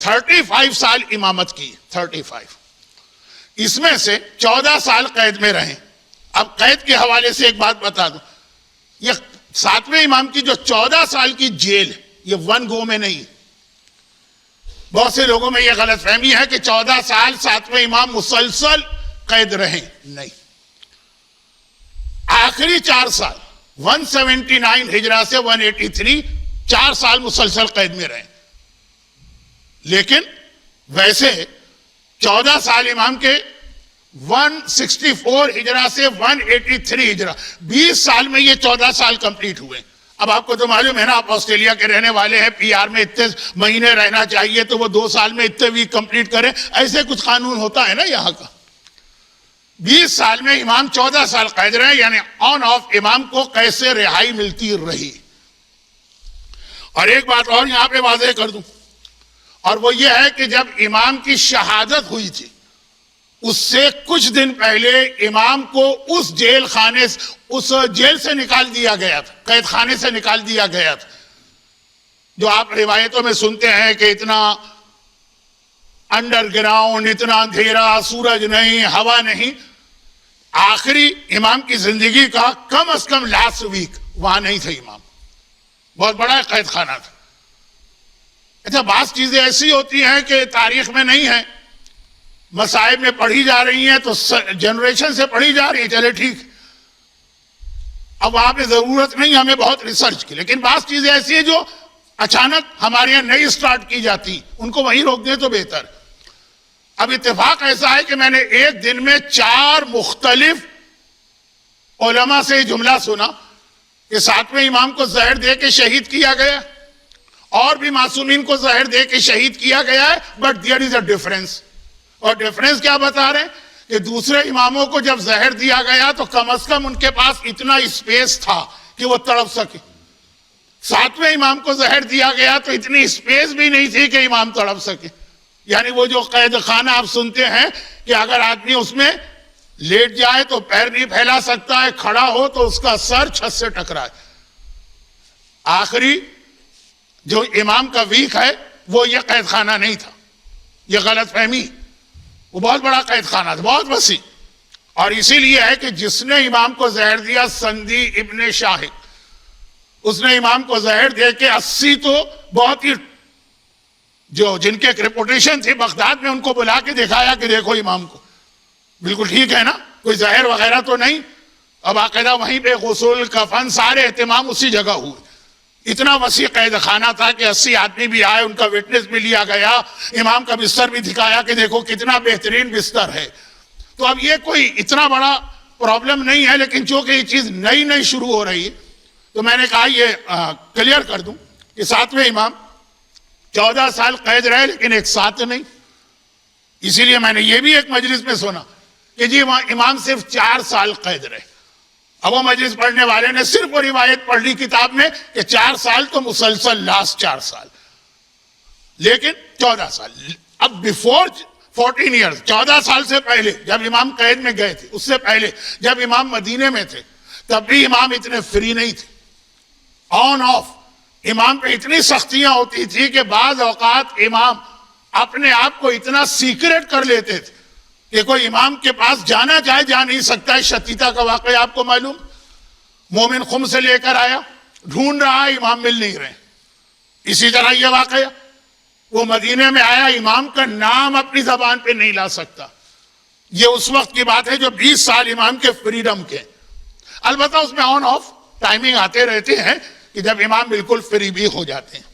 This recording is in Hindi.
35 साल इमामत की, 35, इसमें से 14 साल कैद में रहे। अब कैद के हवाले से एक बात बता दूं, ये 7वें इमाम की जो 14 साल की जेल, ये वन गो में नहीं। बहुत से लोगों में यह गलतफहमी है कि 14 साल 7वें इमाम मुसलसल कैद रहे, नहीं। आखिरी 4 साल 179 हिजरा से 183, 4 साल मुसलसल कैद में रहे। लेकिन वैसे 14 साल इमाम के 164 हिजरा से 183 हिजरा, 20 साल में ये 14 साल कंप्लीट हुए। अब आपको तो मालूम है ना, आप ऑस्ट्रेलिया के रहने वाले हैं, पीआर में इतने महीने रहना चाहिए तो वो 2 साल में इतने वीक कंप्लीट करें, ऐसे कुछ कानून होता है ना यहाँ का। 20 साल में इमाम 14 साल कैद रहे, यानी ऑन ऑफ इमाम को कैसे रिहाई मिलती रही। और एक बात और यहां पे वाज़ेह कर दूं, और वो ये है कि जब इमाम की शहादत हुई थी उससे कुछ दिन पहले इमाम को उस जेल खाने, उस जेल से निकाल दिया गया था, कैद खाने से निकाल दिया गया था, जो आप रिवायतों में सुनते हैं कि इतना अंडरग्राउंड, इतना अंधेरा, सूरज नहीं, हवा नहीं। आखिरी इमाम की जिंदगी का कम से कम लास्ट वीक वहां नहीं थे इमाम, बहुत बड़ा कैद खाना था। अच्छा, बात चीजें ऐसी होती हैं कि तारीख में नहीं है, मसाइब में पढ़ी जा रही हैं तो जनरेशन से पढ़ी जा रही है, चले ठीक, अब वहां पे जरूरत नहीं हमें बहुत रिसर्च की। लेकिन बात चीजें ऐसी है जो अचानक हमारे यहां नई स्टार्ट की जाती, उनको वहीं रोक दें तो बेहतर। अब इत्तेफाक ऐसा है कि मैंने एक दिन में 4 मुख्तलिफ उलमा से जुमला सुना कि 7वें इमाम को जहर दे के शहीद किया गया, और भी मासूमीन को जहर दे के शहीद किया गया है, but there is a difference. और डिफरेंस क्या बता रहे हैं कि दूसरे इमामों को जब जहर दिया गया तो कम से कम उनके पास इतना स्पेस था कि वो तड़प सके। 7वें इमाम को जहर दिया गया तो इतनी स्पेस भी नहीं थी कि इमाम तड़प सके। यानी वो जो कैद खाना आप सुनते हैं कि अगर आदमी उसमें लेट जाए तो पैर नहीं फैला सकता है, खड़ा हो तो उसका सर छत से टकराए। आखिरी जो इमाम का वीक है वो ये कैद खाना नहीं था, ये गलत फहमी, वो बहुत बड़ा कैद खाना था, बहुत वसी। और इसीलिए है कि जिसने इमाम को जहर दिया, संदी इब्ने शाहिद, उसने इमाम को जहर दे के 80 तो बहुत ही जो जिनके रेपुटेशन थी बगदाद में, उनको बुला के दिखाया कि देखो इमाम को बिल्कुल ठीक है ना, कोई जहर वगैरह तो नहीं। अब बाकायदा वहीं पे गुस्ल, कफन, सारे एहतमाम उसी जगह हुए। इतना वसी कैद खाना था कि 80 आदमी भी आए, उनका विटनेस भी लिया गया, इमाम का बिस्तर भी दिखाया कि देखो कितना बेहतरीन बिस्तर है। तो अब ये कोई इतना बड़ा प्रॉब्लम नहीं है, लेकिन चूंकि ये चीज नई नई शुरू हो रही है तो मैंने कहा ये क्लियर कर दूं कि 7वें इमाम 14 साल कैद रहे, लेकिन एक साथ नहीं। इसीलिए मैंने ये भी एक मजलिस में सुना कि जी वहां इमाम सिर्फ 4 साल कैद रहे। अब वो मजलिस पढ़ने वाले ने सिर्फ वो रिवायत पढ़ ली किताब में कि 4 साल तो मुसलसल लास्ट 4 साल, लेकिन 14 साल। अब बिफोर 14 ईयर्स, 14 साल से पहले जब इमाम कैद में गए थे, उससे पहले जब इमाम मदीने में थे, तब भी इमाम इतने फ्री नहीं थे। ऑन ऑफ इमाम पे इतनी सख्तियां होती थी कि बाज औकात इमाम अपने आप को इतना सीक्रेट कर लेते थे कि कोई इमाम के पास जाना चाहे जा नहीं सकता है। शतीता का वाकया आपको मालूम, मोमिन खुम से लेकर आया, ढूंढ रहा है, इमाम मिल नहीं रहे। इसी तरह यह वाकया, वो मदीने में आया, इमाम का नाम अपनी जबान पे नहीं ला सकता। ये उस वक्त की बात है जो 20 साल इमाम के फ्रीडम के। अलबत्ता उसमें ऑन ऑफ टाइमिंग आते रहते हैं कि जब इमाम बिल्कुल फ्री भी हो जाते हैं।